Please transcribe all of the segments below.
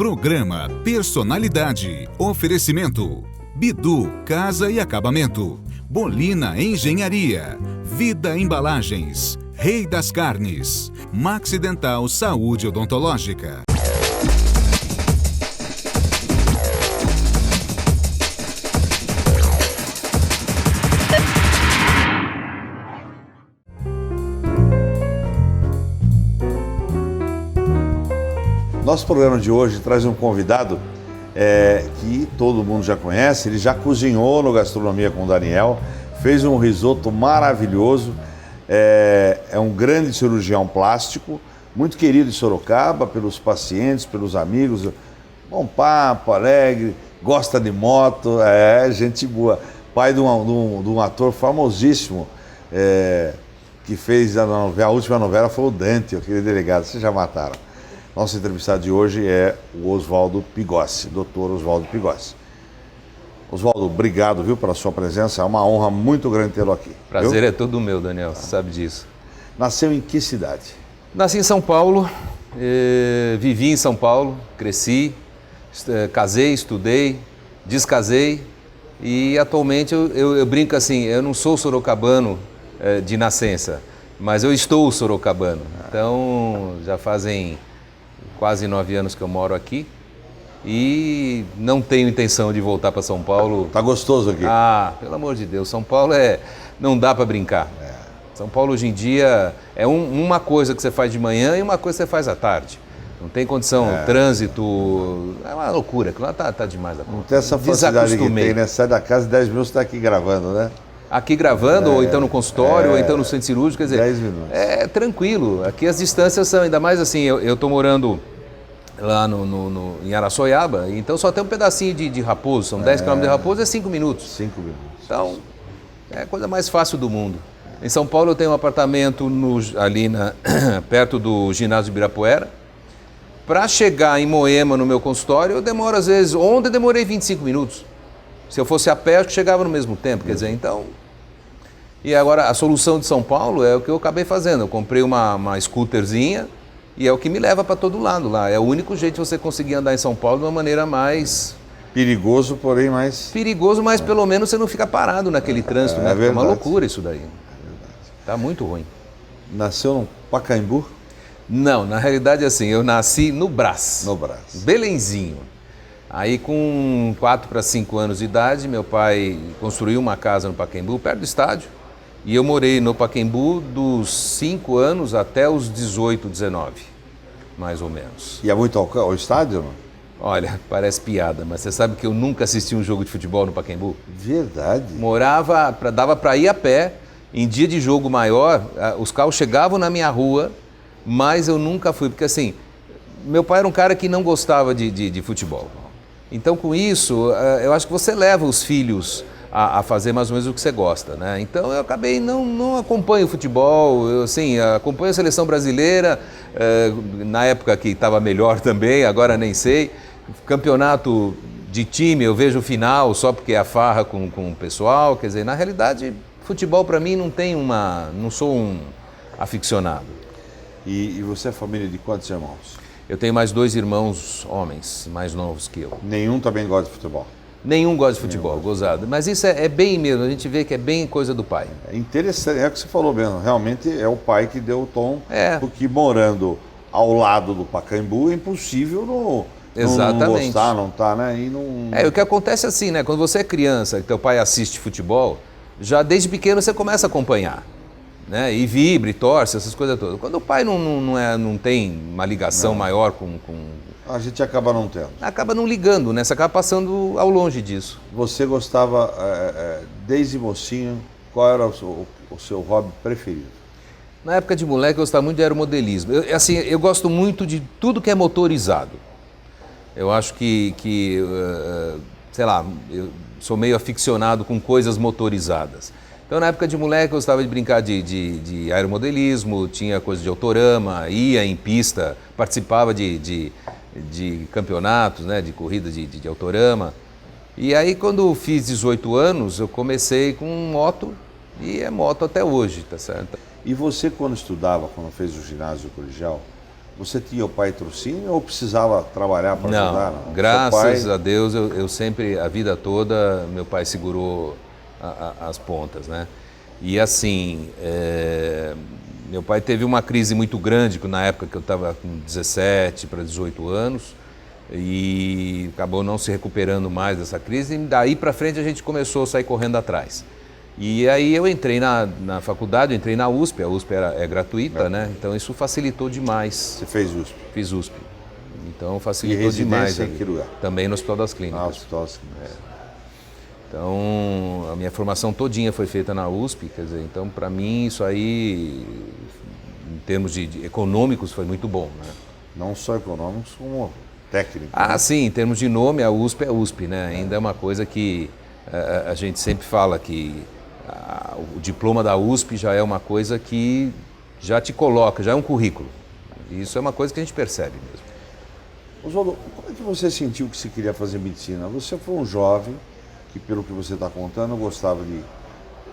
Programa Personalidade. Oferecimento. Bidu Casa e Acabamento. Bolina Engenharia. Vida Embalagens. Rei das Carnes. Maxi Dental Saúde Odontológica. Nosso programa de hoje traz um convidado que todo mundo já conhece. Ele já cozinhou no Gastronomia com o Daniel, fez um risoto maravilhoso, é um grande cirurgião plástico, muito querido em Sorocaba pelos pacientes, pelos amigos, bom papo, alegre, gosta de moto, gente boa. Pai de um ator famosíssimo que fez a última novela, foi o Dante, aquele delegado, vocês já mataram. Nosso entrevistado de hoje é o Oswaldo Pigossi, doutor Oswaldo Pigossi. Oswaldo, obrigado, viu, pela sua presença, é uma honra muito grande tê-lo aqui. Prazer é todo meu, Daniel, você sabe disso. Nasceu em que cidade? Nasci em São Paulo, vivi em São Paulo, cresci, casei, estudei, descasei e atualmente eu brinco assim, eu não sou sorocabano de nascença, mas eu estou sorocabano. Então já fazem quase 9 anos que eu moro aqui e não tenho intenção de voltar para São Paulo. Tá gostoso aqui? Ah, pelo amor de Deus, São Paulo não dá para brincar. São Paulo hoje em dia é uma coisa que você faz de manhã e uma coisa que você faz à tarde. Não tem condição, trânsito, é uma loucura, aquilo lá tá demais da conta. Não tem essa facilidade que tem, né? Sai da casa, 10 minutos você tá aqui gravando, né? Aqui gravando, ou então no consultório, ou então no centro cirúrgico, quer dizer, 10 minutos. É tranquilo. Aqui as distâncias são, ainda mais assim, eu tô morando lá em Araçoiaba, então só tem um pedacinho de Raposo, são 10 km de Raposo, é 5 minutos. 5 minutos. Então, é a coisa mais fácil do mundo. Em São Paulo eu tenho um apartamento ali perto do ginásio de Ibirapuera. Para chegar em Moema, no meu consultório, eu demoro às vezes, ontem demorei 25 minutos. Se eu fosse a pé, acho que chegava no mesmo tempo, quer dizer, então... E agora, a solução de São Paulo é o que eu acabei fazendo. Eu comprei uma scooterzinha e é o que me leva para todo lado lá. É o único jeito de você conseguir andar em São Paulo de uma maneira mais... Perigoso, porém mais... Perigoso, mas pelo menos você não fica parado naquele trânsito, né? É uma loucura isso daí. Tá muito ruim. Nasceu no Pacaembu? Não, na realidade assim, eu nasci no Brás. No Brás. Belenzinho. Aí com 4 para 5 anos de idade, meu pai construiu uma casa no Pacaembu, perto do estádio. E eu morei no Pacaembu dos 5 anos até os 18, 19, mais ou menos. Ia muito ao estádio, não? Olha, parece piada, mas você sabe que eu nunca assisti um jogo de futebol no Pacaembu? Verdade. Dava para ir a pé, em dia de jogo maior, os carros chegavam na minha rua, mas eu nunca fui, porque assim, meu pai era um cara que não gostava de futebol. Então com isso, eu acho que você leva os filhos a fazer mais ou menos o que você gosta, né? Então eu acabei, não acompanho o futebol, eu assim, acompanho a seleção brasileira, na época que estava melhor também, agora nem sei. Campeonato de time, eu vejo o final só porque é a farra com o pessoal, quer dizer, na realidade, futebol para mim não sou um aficionado. E você é família de quantos irmãos? Eu tenho mais 2 irmãos homens, mais novos que eu. Nenhum também gosta de futebol? Nenhum gosta de futebol, gozado. Mas isso é bem mesmo, a gente vê que é bem coisa do pai. É interessante, é o que você falou mesmo, realmente é o pai que deu o tom, porque morando ao lado do Pacaembu é impossível não gostar, não tá, né? E não... o que acontece assim, né? Quando você é criança e teu pai assiste futebol, já desde pequeno você começa a acompanhar. Né? E vibra, e torce, essas coisas todas. Quando o pai não tem uma ligação maior com... A gente acaba não tendo. Acaba não ligando, né? Você acaba passando ao longe disso. Você gostava, desde mocinho, qual era o seu hobby preferido? Na época de moleque eu gostava muito de aeromodelismo. Eu gosto muito de tudo que é motorizado. Eu acho que sei lá, eu sou meio aficionado com coisas motorizadas. Então, na época de moleque, eu gostava de brincar de aeromodelismo, tinha coisa de autorama, ia em pista, participava de campeonatos, né, de corrida de autorama. E aí, quando fiz 18 anos, eu comecei com moto e é moto até hoje, tá certo? E você, quando estudava, quando fez o ginásio colegial, Você tinha o patrocínio ou precisava trabalhar para ajudar? Não, graças a Deus, eu sempre, a vida toda, meu pai segurou as pontas, né? E assim, meu pai teve uma crise muito grande na época que eu estava com 17 para 18 anos e acabou não se recuperando mais dessa crise, e daí para frente a gente começou a sair correndo atrás. E aí eu entrei na faculdade, eu entrei na USP, a USP é gratuita, né? Então isso facilitou demais. Você fez USP? Fiz USP. Então facilitou demais. Em que lugar? Também no Hospital das Clínicas. Hospital das Clínicas. Então a minha formação todinha foi feita na USP, quer dizer, então para mim isso aí, em termos de econômicos, foi muito bom, né? Não só econômicos, como técnicos. Ah, sim, em termos de nome, a USP é USP, né? Ainda é uma coisa que a gente sempre fala que o diploma da USP já é uma coisa que já te coloca, já é um currículo. E isso é uma coisa que a gente percebe mesmo. Oswaldo, como é que você sentiu que você queria fazer medicina? Você foi um jovem que, pelo que você está contando, gostava de...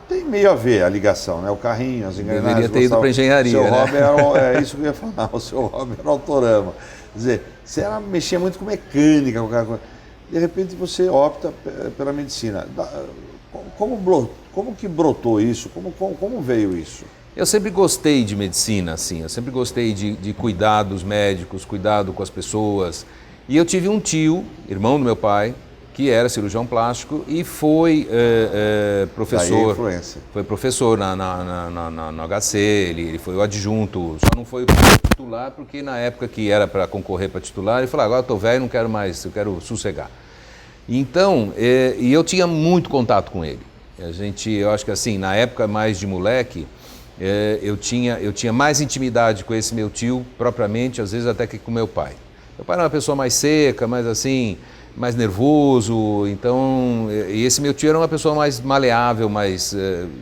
Tem meio a ver a ligação, né? O carrinho, as engrenagens... Deveria ter ido para engenharia, seu né? hobby é isso que eu ia falar, o seu hobby era autorama. Quer dizer, você mexia muito com mecânica, qualquer coisa. De repente você opta pela medicina. Como que brotou isso? Como veio isso? Eu sempre gostei de medicina, assim. Eu sempre gostei de cuidar dos médicos, cuidado com as pessoas. E eu tive um tio, irmão do meu pai, que era cirurgião plástico e foi professor. Daí a influência. Foi professor no HC, ele foi o adjunto, só não foi o titular, porque na época que era para concorrer para titular, ele falou, agora estou velho, não quero mais, eu quero sossegar. Então, e eu tinha muito contato com ele. Eu acho que assim, na época mais de moleque, eu tinha mais intimidade com esse meu tio, propriamente, às vezes até que com meu pai. Meu pai era uma pessoa mais seca, mais assim, mais nervoso, então, e esse meu tio era uma pessoa mais maleável, mais,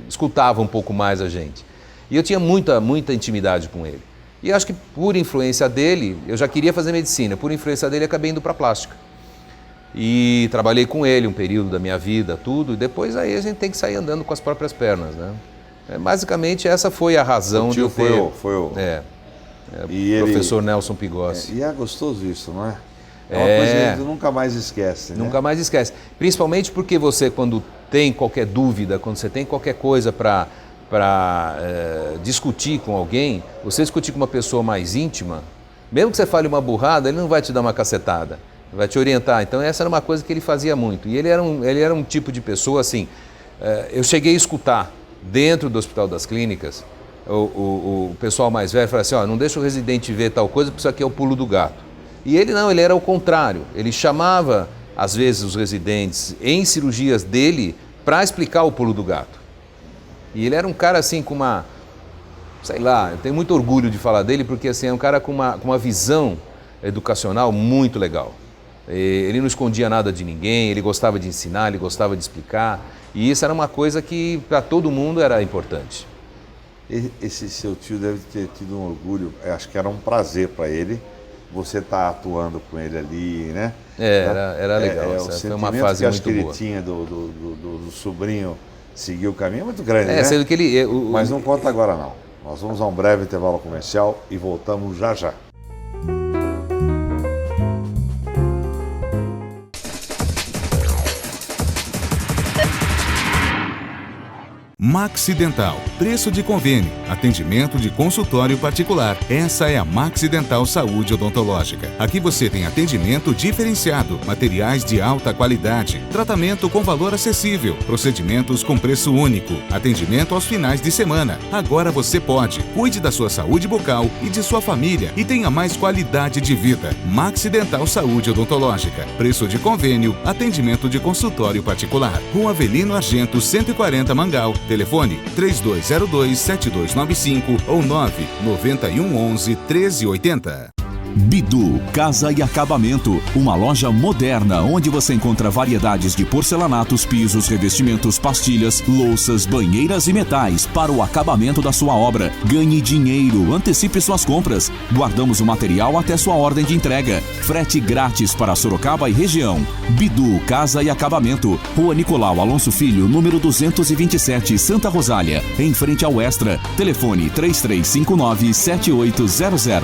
escutava um pouco mais a gente. E eu tinha muita intimidade com ele. E acho que por influência dele, eu já queria fazer medicina, por influência dele acabei indo para plástica. E trabalhei com ele um período da minha vida, tudo, e depois aí a gente tem que sair andando com as próprias pernas, né? Basicamente essa foi a razão de eu ter... E professor Nelson Pigossi. E é gostoso isso, não é? É uma coisa que a gente nunca mais esquece, né? Nunca mais esquece. Principalmente porque você, quando tem qualquer dúvida, quando você tem qualquer coisa para discutir com alguém, você discutir com uma pessoa mais íntima, mesmo que você fale uma burrada, ele não vai te dar uma cacetada, vai te orientar. Então essa era uma coisa que ele fazia muito. E ele era um tipo de pessoa assim, eu cheguei a escutar dentro do Hospital das Clínicas, o pessoal mais velho fala assim, não deixa o residente ver tal coisa, porque isso aqui é o pulo do gato. E ele não, ele era o contrário. Ele chamava, às vezes, os residentes em cirurgias dele para explicar o pulo do gato. E ele era um cara assim com uma, sei lá, eu tenho muito orgulho de falar dele, porque assim, é um cara com uma visão educacional muito legal. Ele não escondia nada de ninguém, ele gostava de ensinar, ele gostava de explicar. E isso era uma coisa que para todo mundo era importante. Esse seu tio deve ter tido um orgulho, acho que era um prazer para ele, você tá atuando com ele ali, né? Era legal, foi uma fase muito boa. O sentimento que ele tinha do sobrinho seguir o caminho é muito grande, né? Sendo que ele... Mas não conta agora não. Nós vamos a um breve intervalo comercial e voltamos já já. Maxi Dental, preço de convênio, atendimento de consultório particular. Essa é a Maxi Dental Saúde Odontológica. Aqui você tem atendimento diferenciado, materiais de alta qualidade, tratamento com valor acessível, procedimentos com preço único, atendimento aos finais de semana. Agora você pode. Cuide da sua saúde bucal e de sua família e tenha mais qualidade de vida. Maxi Dental Saúde Odontológica, preço de convênio, atendimento de consultório particular. Rua Avelino Argento, 140 Mangal. Telefone 3202-7295 ou 99111-1380. Bidu Casa e Acabamento, uma loja moderna onde você encontra variedades de porcelanatos, pisos, revestimentos, pastilhas, louças, banheiras e metais para o acabamento da sua obra. Ganhe dinheiro, antecipe suas compras. Guardamos o material até sua ordem de entrega. Frete grátis para Sorocaba e região. Bidu Casa e Acabamento, Rua Nicolau Alonso Filho, número 227, Santa Rosália, em frente ao Extra. Telefone 3359-7800.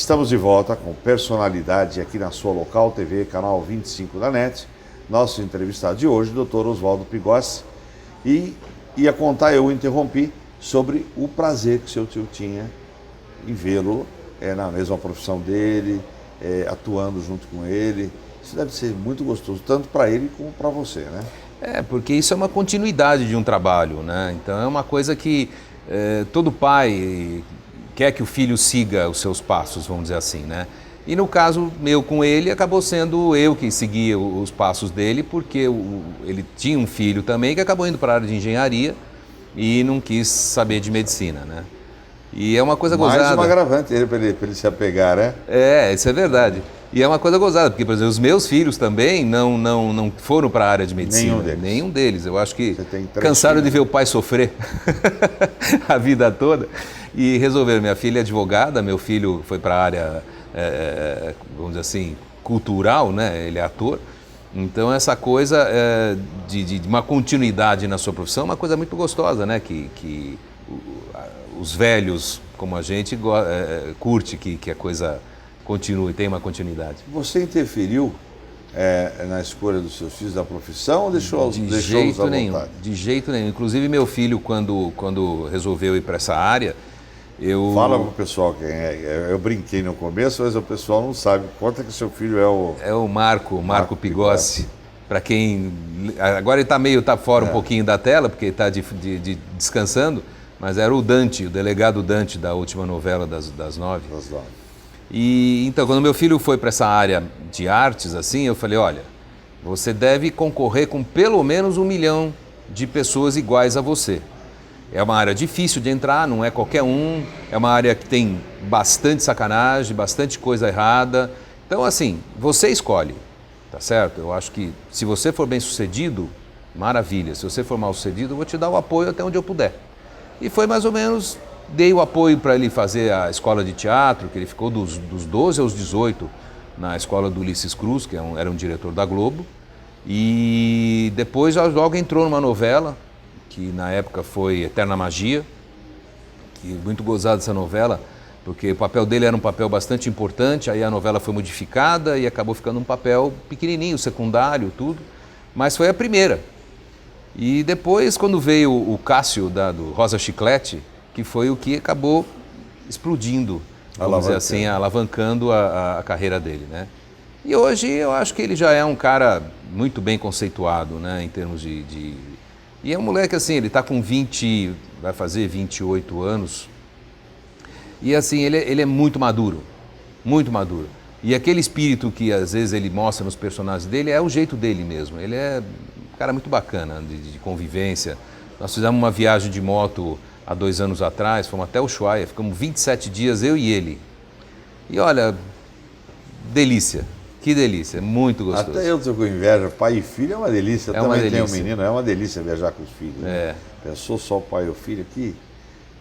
Estamos de volta com Personalidade aqui na sua local TV, canal 25 da NET. Nosso entrevistado de hoje, Dr. Oswaldo Pigossi. E ia contar, eu interrompi, sobre o prazer que seu tio tinha em vê-lo na mesma profissão dele, atuando junto com ele. Isso deve ser muito gostoso, tanto para ele como para você, né? Porque isso é uma continuidade de um trabalho, né? Então é uma coisa que todo pai quer que o filho siga os seus passos, vamos dizer assim, né? E no caso meu com ele, acabou sendo eu que seguia os passos dele, porque ele tinha um filho também que acabou indo para a área de engenharia e não quis saber de medicina, né? E é uma coisa gozada. Mais um agravante para ele se apegar, né? Isso é verdade. E é uma coisa gozada, porque, por exemplo, os meus filhos também não foram para a área de medicina. Nenhum deles. Eu acho que cansaram de ver o pai sofrer a vida toda e resolveram. Minha filha é advogada, meu filho foi para a área, vamos dizer assim, cultural, né? Ele é ator. Então, essa coisa de uma continuidade na sua profissão é uma coisa muito gostosa, né? Que os velhos, como a gente, curte que a coisa continue, tem uma continuidade. Você interferiu na escolha dos seus filhos da profissão ou deixou-os à vontade? De jeito nenhum. Inclusive, meu filho, quando resolveu ir para essa área, Fala para o pessoal quem é. Eu brinquei no começo, mas o pessoal não sabe. Conta que seu filho é o... É o Marco Pigossi. Para quem... Agora ele está fora um pouquinho da tela, porque ele está descansando, mas era o Dante, o delegado Dante da última novela das 9. E então, quando meu filho foi para essa área de artes, assim, eu falei, olha, você deve concorrer com pelo menos 1 milhão de pessoas iguais a você. É uma área difícil de entrar, não é qualquer um, é uma área que tem bastante sacanagem, bastante coisa errada. Então, assim, você escolhe, tá certo? Eu acho que se você for bem sucedido, maravilha. Se você for mal sucedido, eu vou te dar o apoio até onde eu puder. E foi mais ou menos, dei o apoio para ele fazer a escola de teatro, que ele ficou dos 12 aos 18 na escola do Ulisses Cruz, que era um diretor da Globo. E depois logo entrou numa novela, que na época foi Eterna Magia, que muito gozada essa novela, porque o papel dele era um papel bastante importante, aí a novela foi modificada e acabou ficando um papel pequenininho, secundário, tudo, mas foi a primeira. E depois, quando veio o Cássio, do Rosa Chiclete, que foi o que acabou explodindo, vamos dizer assim, alavancando a carreira dele, né? E hoje eu acho que ele já é um cara muito bem conceituado, né, em termos de... E é um moleque assim, ele está com vai fazer 28 anos, e assim, ele é muito maduro, muito maduro. E aquele espírito que às vezes ele mostra nos personagens dele é o jeito dele mesmo, ele é um cara muito bacana de convivência. Nós fizemos uma viagem de moto há 2 anos atrás, fomos até Ushuaia, ficamos 27 dias, eu e ele. E olha, delícia. Que delícia, muito gostoso. Até eu estou com inveja, pai e filho é uma delícia. Eu também tenho um delícia. menino, é uma delícia viajar com os filhos. Né? Pensou só o pai e o filho aqui?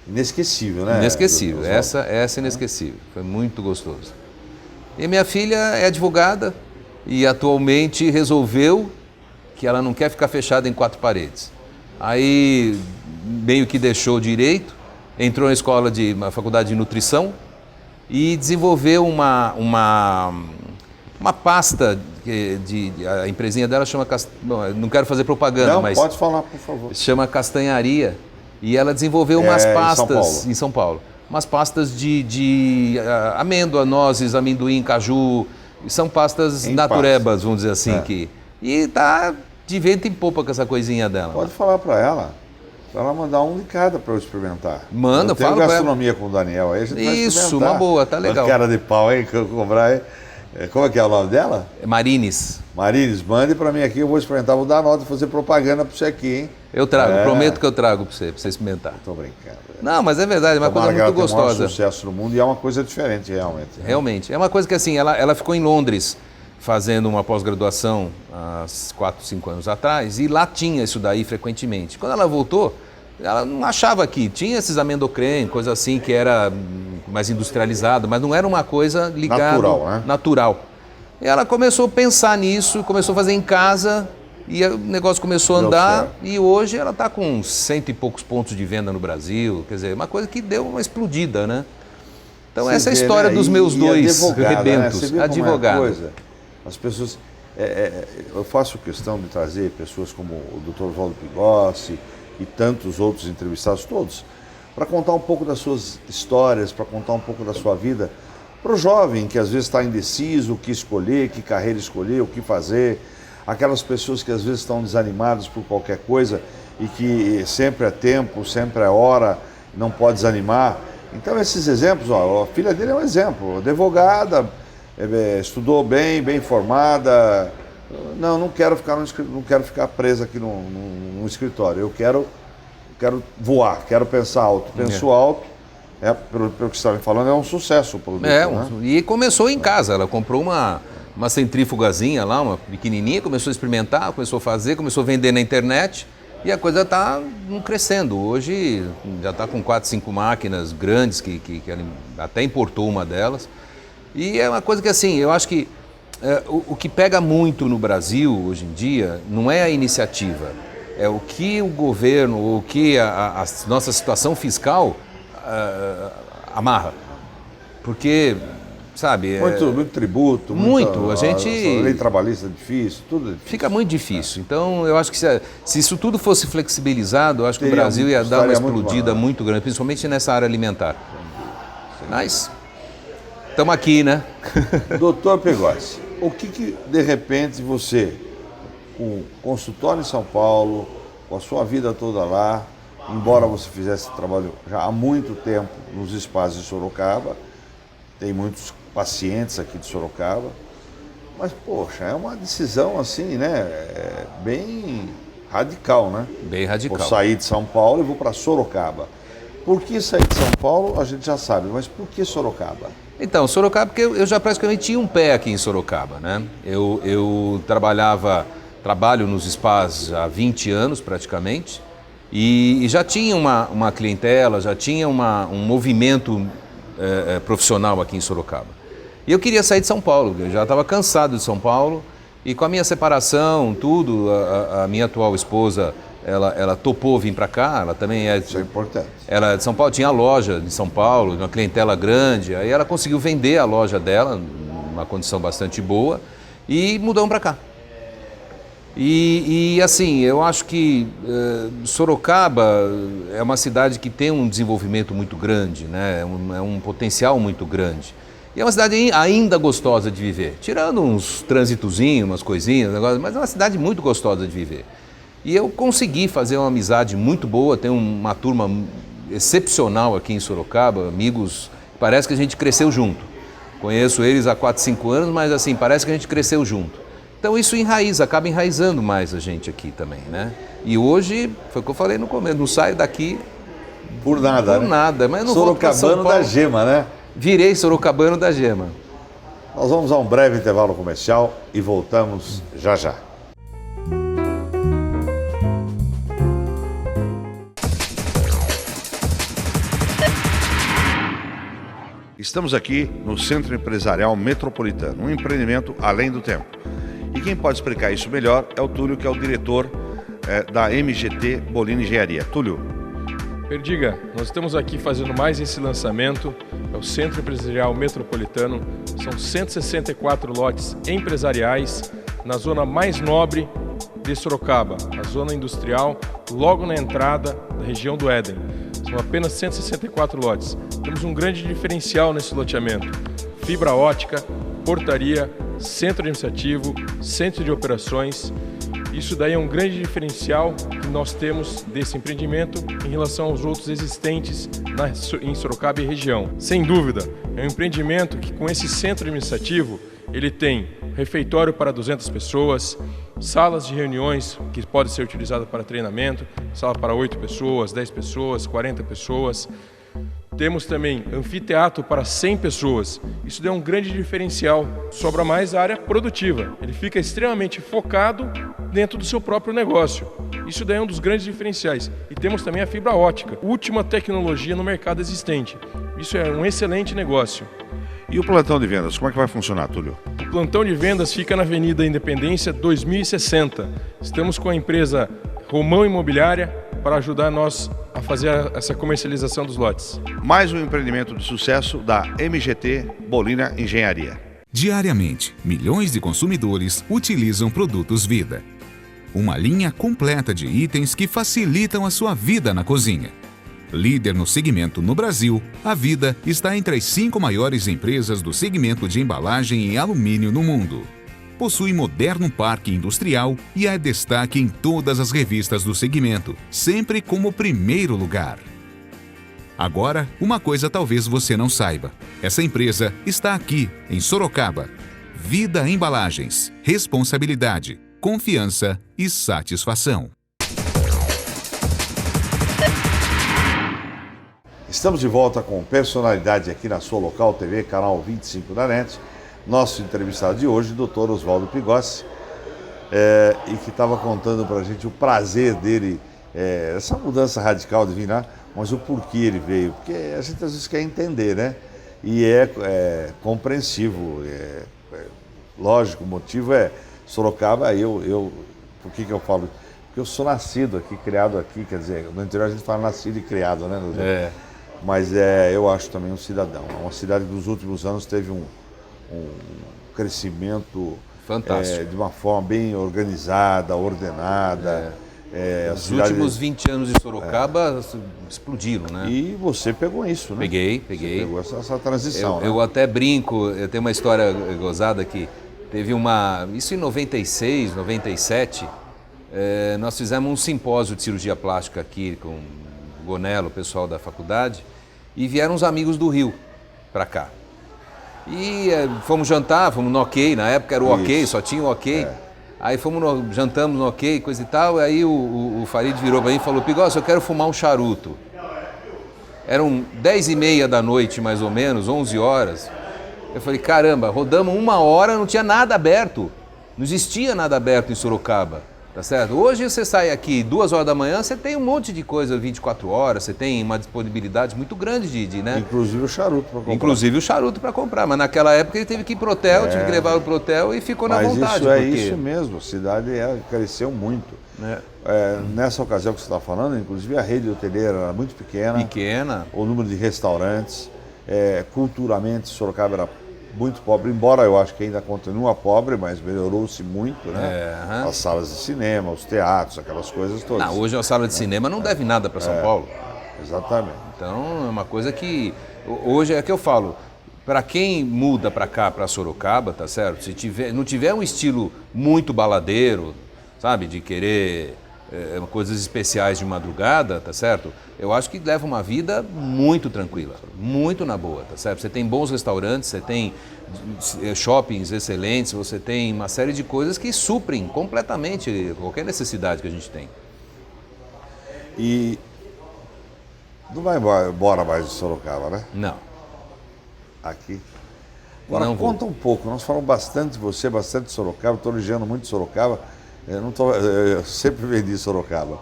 Inesquecível, né? Inesquecível, essa é inesquecível, foi muito gostoso. E minha filha é advogada e atualmente resolveu que ela não quer ficar fechada em 4 paredes. Aí meio que deixou o direito, entrou na uma faculdade de nutrição e desenvolveu uma pasta, a empresinha dela chama, não quero fazer propaganda, não, mas... pode falar, por favor. Chama Castanharia, e ela desenvolveu umas pastas em São Paulo, umas pastas de amêndoa, nozes, amendoim, caju, são pastas naturebas, vamos dizer assim, e tá de vento em popa com essa coisinha dela. Pode falar para ela mandar um de cada para eu experimentar. Manda, fala para ela. Tem gastronomia com o Daniel aí, a gente vai experimentar. Isso, uma boa, tá legal. Uma cara de pau, hein, que eu cobrar aí. Como é que é o nome dela? Marines. Marines, mande para mim aqui, eu vou experimentar, vou dar nota e fazer propaganda para você aqui, hein? Eu trago, prometo que eu trago para você experimentar. Estou brincando. Não, mas é verdade, é uma coisa muito gostosa. Tem um sucesso no mundo e é uma coisa diferente, realmente. Né? Realmente. É uma coisa que assim, ela ficou em Londres fazendo uma pós-graduação há 4, 5 anos atrás e lá tinha isso daí frequentemente. Quando ela voltou, ela não achava que tinha esses amendocrem, coisa assim que era mais industrializado, mas não era uma coisa ligada... Natural, né? Natural. E ela começou a pensar nisso, começou a fazer em casa e o negócio começou a andar e hoje ela está com 100 e poucos pontos de venda no Brasil, quer dizer, uma coisa que deu uma explodida, né? Então Você essa é a vê, história né? dos meus dois advogada, rebentos. Né? Você vê como advogado. é a coisa? As pessoas... eu faço questão de trazer pessoas como o Dr. Oswaldo Pigossi e tantos outros entrevistados, todos, para contar um pouco das suas histórias, para contar um pouco da sua vida, para o jovem que às vezes está indeciso, o que escolher, que carreira escolher, o que fazer, aquelas pessoas que às vezes estão desanimadas por qualquer coisa e que sempre é tempo, sempre é hora, não pode desanimar. Então esses exemplos, ó, a filha dele é um exemplo, advogada, estudou bem, bem formada. Não quero ficar presa aqui no escritório. Eu quero voar, quero pensar alto. Penso alto, pelo que você estava me falando, é um sucesso o produto. Né? E começou em casa. Ela comprou uma centrífugazinha lá, uma pequenininha, começou a experimentar, começou a fazer, começou a vender na internet. E a coisa está crescendo. Hoje já está com 4, 5 máquinas grandes, que ela até importou uma delas. E é uma coisa que, assim, eu acho que o que pega muito no Brasil hoje em dia não é a iniciativa, é o que o governo, o que a nossa situação fiscal amarra. Porque, sabe... Muito tributo, a gente... A lei trabalhista é difícil, tudo é difícil. Fica muito difícil. Então, eu acho que se isso tudo fosse flexibilizado, eu acho que o Brasil ia dar uma explodida muito grande, principalmente nessa área alimentar. Mas... estamos aqui, né? Doutor Pigossi, o que de repente você, com o consultório em São Paulo, com a sua vida toda lá, embora você fizesse trabalho já há muito tempo nos espaços de Sorocaba, tem muitos pacientes aqui de Sorocaba, mas, poxa, é uma decisão assim, né, bem radical, né? Bem radical. Vou sair de São Paulo e vou para Sorocaba. Por que sair de São Paulo, a gente já sabe, mas por que Sorocaba? Então, Sorocaba, porque eu já praticamente tinha um pé aqui em Sorocaba, né? Eu trabalho nos spas há 20 anos praticamente e já tinha uma clientela, já tinha um movimento profissional aqui em Sorocaba. E eu queria sair de São Paulo, eu já estava cansado de São Paulo e com a minha separação, tudo, a minha atual esposa, ela topou vir para cá, ela também Isso é importante. Ela é de São Paulo, tinha loja em São Paulo, uma clientela grande, aí ela conseguiu vender a loja dela, numa condição bastante boa, e mudamos para cá. E assim, eu acho que Sorocaba é uma cidade que tem um desenvolvimento muito grande, né? É um potencial muito grande. E é uma cidade ainda gostosa de viver, tirando uns trânsitozinhos, umas coisinhas, mas é uma cidade muito gostosa de viver. E eu consegui fazer uma amizade muito boa, tenho uma turma excepcional aqui em Sorocaba, amigos, parece que a gente cresceu junto. Conheço eles há 4, 5 anos, mas assim, parece que a gente cresceu junto. Então isso acaba enraizando mais a gente aqui também, né? E hoje, foi o que eu falei no começo, não saio daqui por nada, por nada, mas não volto pra São Sorocabano Paulo. da Gema, né? Virei sorocabano da Gema. Nós vamos a um breve intervalo comercial e voltamos já já. Estamos aqui no Centro Empresarial Metropolitano, um empreendimento além do tempo. E quem pode explicar isso melhor é o Túlio, que é o diretor da MGT Bolini Engenharia. Túlio. Perdiga, nós estamos aqui fazendo mais esse lançamento, é o Centro Empresarial Metropolitano, são 164 lotes empresariais na zona mais nobre de Sorocaba, a zona industrial, logo na entrada da região do Éden. São apenas 164 lotes. Temos um grande diferencial nesse loteamento: fibra ótica, portaria, centro administrativo, centro de operações. Isso daí é um grande diferencial que nós temos desse empreendimento em relação aos outros existentes em Sorocaba e região. Sem dúvida, é um empreendimento que, com esse centro administrativo, ele tem refeitório para 200 pessoas, salas de reuniões que podem ser utilizadas para treinamento, sala para 8 pessoas, 10 pessoas, 40 pessoas. Temos também anfiteatro para 100 pessoas. Isso dá um grande diferencial. Sobra mais a área produtiva. Ele fica extremamente focado dentro do seu próprio negócio. Isso daí é um dos grandes diferenciais. E temos também a fibra ótica, última tecnologia no mercado existente. Isso é um excelente negócio. E o plantão de vendas, como é que vai funcionar, Túlio? O plantão de vendas fica na Avenida Independência 2060. Estamos com a empresa Romão Imobiliária para ajudar nós a a fazer essa comercialização dos lotes. Mais um empreendimento de sucesso da MGT Bolina Engenharia. Diariamente, milhões de consumidores utilizam produtos Vida. Uma linha completa de itens que facilitam a sua vida na cozinha. Líder no segmento no Brasil, a Vida está entre as 5 maiores empresas do segmento de embalagem em alumínio no mundo. Possui moderno parque industrial e é destaque em todas as revistas do segmento, sempre como primeiro lugar. Agora, uma coisa talvez você não saiba. Essa empresa está aqui, em Sorocaba. Vida Embalagens. Responsabilidade, confiança e satisfação. Estamos de volta com personalidade aqui na sua Local TV, canal 25 da NET. Nosso entrevistado de hoje, Dr. Oswaldo Pigossi, e que estava contando para a gente o prazer dele, essa mudança radical de vir lá, mas o porquê ele veio. Porque a gente às vezes quer entender, né? E é compreensivo, lógico, o motivo é Sorocaba. Por que eu falo? Porque eu sou nascido aqui, criado aqui, quer dizer, no interior a gente fala nascido e criado, né? Mas eu acho também um cidadão. É uma cidade que nos últimos anos teve um crescimento fantástico, de uma forma bem organizada, ordenada. Os últimos 20 anos de Sorocaba explodiram, né? E você pegou isso, né? Peguei. Você pegou essa transição. Eu até brinco, eu tenho uma história gozada que teve isso em 96, 97, nós fizemos um simpósio de cirurgia plástica aqui com o Gonello, o pessoal da faculdade, e vieram uns amigos do Rio para cá. E fomos jantar, fomos no OK, na época era o OK, só tinha o OK. Aí jantamos no OK, coisa e tal, e aí o Farid virou para mim e falou: Pigossi, eu quero fumar um charuto. Eram 10h30 da noite, mais ou menos, 11 horas. Eu falei, caramba, rodamos 1 hora, não tinha nada aberto. Não existia nada aberto em Sorocaba, tá certo? Hoje você sai aqui 2 horas da manhã, você tem um monte de coisa 24 horas, você tem uma disponibilidade muito grande né? Inclusive o charuto para comprar. Inclusive o charuto para comprar, mas naquela época ele teve que ir pro hotel, tive que levar pro hotel e ficou na vontade. Mas isso mesmo, a cidade cresceu muito. Nessa ocasião que você está falando, inclusive a rede hoteleira era muito pequena. O número de restaurantes, culturalmente Sorocaba era muito pobre, embora eu acho que ainda continua pobre, mas melhorou-se muito, né? As salas de cinema, os teatros, aquelas coisas todas. Não, hoje a sala de cinema não deve nada para São Paulo. Exatamente. Então é uma coisa que hoje é que eu falo, para quem muda para cá, para Sorocaba, tá certo? Se não tiver um estilo muito baladeiro, sabe, de querer coisas especiais de madrugada, tá certo? Eu acho que leva uma vida muito tranquila, muito na boa, tá certo? Você tem bons restaurantes, você tem shoppings excelentes, você tem uma série de coisas que suprem completamente qualquer necessidade que a gente tem. E não vai embora mais de Sorocaba, né? Não. Aqui. Agora, conta um pouco, nós falamos bastante de você, bastante de Sorocaba, estou elogiando muito Sorocaba. Eu sempre vendi Sorocaba.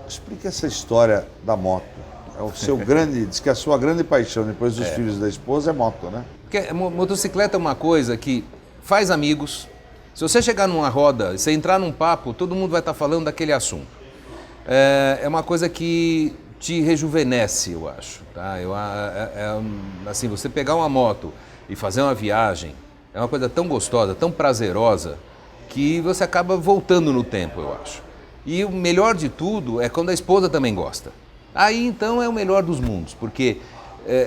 Explica essa história da moto. É o seu diz que a sua grande paixão depois dos filhos da esposa é moto, né? Porque motocicleta é uma coisa que faz amigos. Se você chegar numa roda, você entrar num papo, todo mundo vai estar falando daquele assunto. É uma coisa que te rejuvenesce, eu acho. Tá? Assim, você pegar uma moto e fazer uma viagem é uma coisa tão gostosa, tão prazerosa, que você acaba voltando no tempo, eu acho. E o melhor de tudo é quando a esposa também gosta. Aí então é o melhor dos mundos, porque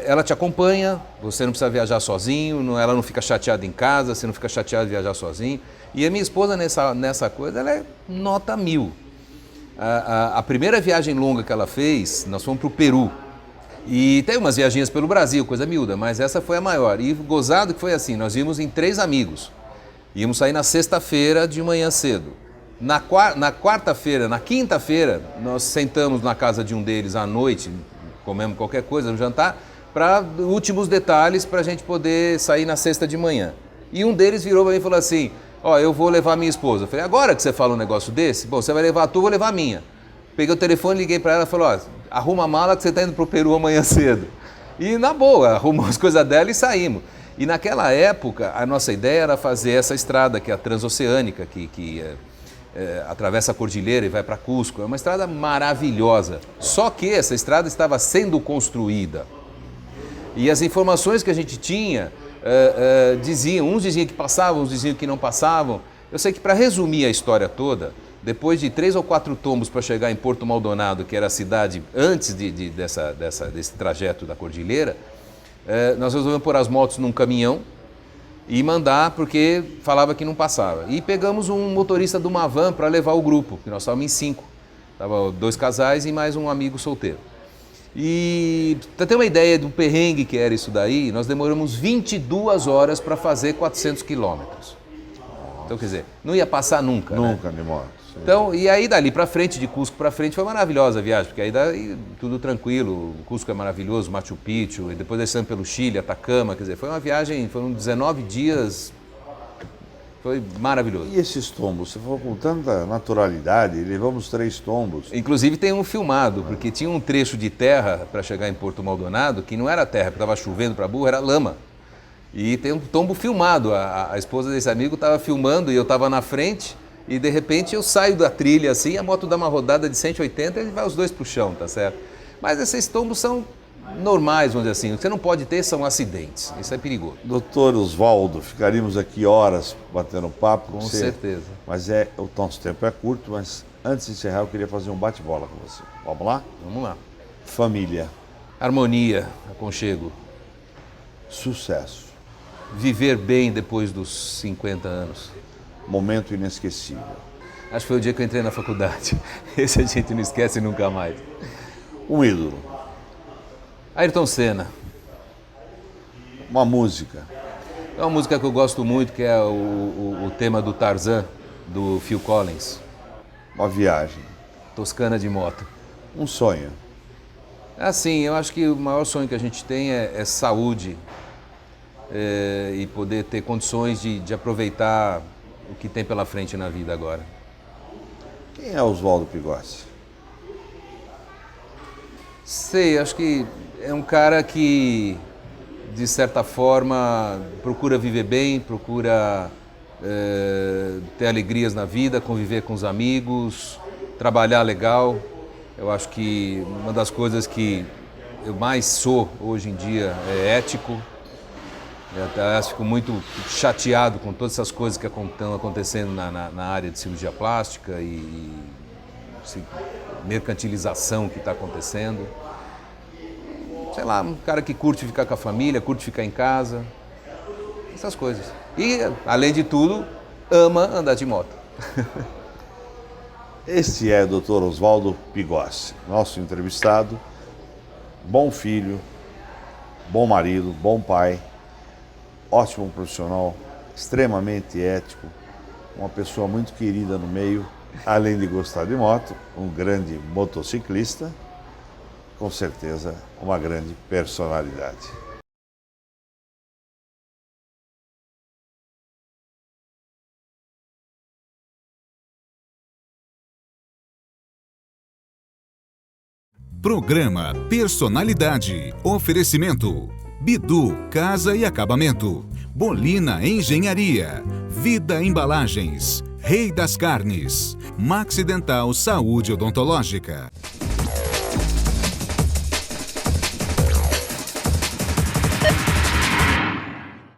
ela te acompanha, você não precisa viajar sozinho, ela não fica chateada em casa, você não fica chateado de viajar sozinho. E a minha esposa nessa coisa, ela é nota 1000. A primeira viagem longa que ela fez, nós fomos para o Peru. E tem umas viagens pelo Brasil, coisa miúda, mas essa foi a maior. E gozado que foi assim, nós íamos em 3 amigos. Íamos sair na sexta-feira de manhã cedo. Na quarta-feira, na quinta-feira, nós sentamos na casa de um deles à noite, comemos qualquer coisa no jantar, para últimos detalhes para a gente poder sair na sexta de manhã. E um deles virou para mim e falou assim, eu vou levar minha esposa. Eu falei, agora que você fala um negócio desse? Bom, você vai levar a tua, eu vou levar a minha. Peguei o telefone, liguei para ela e falei, arruma a mala que você está indo para o Peru amanhã cedo. E na boa, arrumou as coisas dela e saímos. E naquela época, a nossa ideia era fazer essa estrada, que é a transoceânica, que atravessa a cordilheira e vai para Cusco. É uma estrada maravilhosa. Só que essa estrada estava sendo construída. E as informações que a gente tinha uns diziam que passavam, uns diziam que não passavam. Eu sei que, para resumir a história toda, depois de 3 ou 4 tombos para chegar em Porto Maldonado, que era a cidade antes desse trajeto da cordilheira, nós resolvemos pôr as motos num caminhão e mandar, porque falava que não passava. E pegamos um motorista de uma van para levar o grupo, que nós estávamos em 5. Estavam 2 casais e mais um amigo solteiro. E para ter uma ideia do perrengue que era isso daí, nós demoramos 22 horas para fazer 400 quilômetros. Então, quer dizer, não ia passar nunca. Nunca, né? de moto. Então, e aí dali para frente, de Cusco para frente, foi maravilhosa a viagem, porque aí daí tudo tranquilo, o Cusco é maravilhoso, Machu Picchu, e depois descendo pelo Chile, Atacama, quer dizer, foi uma viagem, foram 19 dias, foi maravilhoso. E esses tombos? Você falou com tanta naturalidade, levamos 3 tombos. Inclusive tem um filmado, porque tinha um trecho de terra para chegar em Porto Maldonado, que não era terra, porque estava chovendo para burro, era lama. E tem um tombo filmado, a esposa desse amigo estava filmando e eu estava na frente, e de repente eu saio da trilha assim, a moto dá uma rodada de 180 e vai os dois pro chão, tá certo? Mas esses tombos são normais, vamos dizer assim. O que você não pode ter são acidentes. Isso é perigoso. Doutor Oswaldo, ficaríamos aqui horas batendo papo. Com certeza. Mas o nosso tempo é curto, mas antes de encerrar eu queria fazer um bate-bola com você. Vamos lá? Vamos lá. Família. Harmonia, aconchego. Sucesso. Viver bem depois dos 50 anos. Momento inesquecível. Acho que foi o dia que eu entrei na faculdade. Esse a gente não esquece nunca mais. Um ídolo. Ayrton Senna. Uma música. É uma música que eu gosto muito, que é o tema do Tarzan, do Phil Collins. Uma viagem. Toscana de moto. Um sonho. Assim, eu acho que o maior sonho que a gente tem é saúde e poder ter condições de aproveitar o que tem pela frente na vida agora. Quem é Oswaldo Pigossi? Sei, acho que é um cara que, de certa forma, procura viver bem, procura ter alegrias na vida, conviver com os amigos, trabalhar legal. Eu acho que uma das coisas que eu mais sou hoje em dia é ético. Eu até fico muito chateado com todas essas coisas que estão acontecendo na área de cirurgia plástica e mercantilização que está acontecendo. Sei lá, um cara que curte ficar com a família, curte ficar em casa, essas coisas. E, além de tudo, ama andar de moto. Este é o Dr. Oswaldo Pigossi, nosso entrevistado. Bom filho, bom marido, bom pai, ótimo profissional, extremamente ético, uma pessoa muito querida no meio, além de gostar de moto, um grande motociclista, com certeza uma grande personalidade. Programa Personalidade. Oferecimento: Bidu Casa e Acabamento, Bolina Engenharia, Vida Embalagens, Rei das Carnes, Maxidental Saúde Odontológica.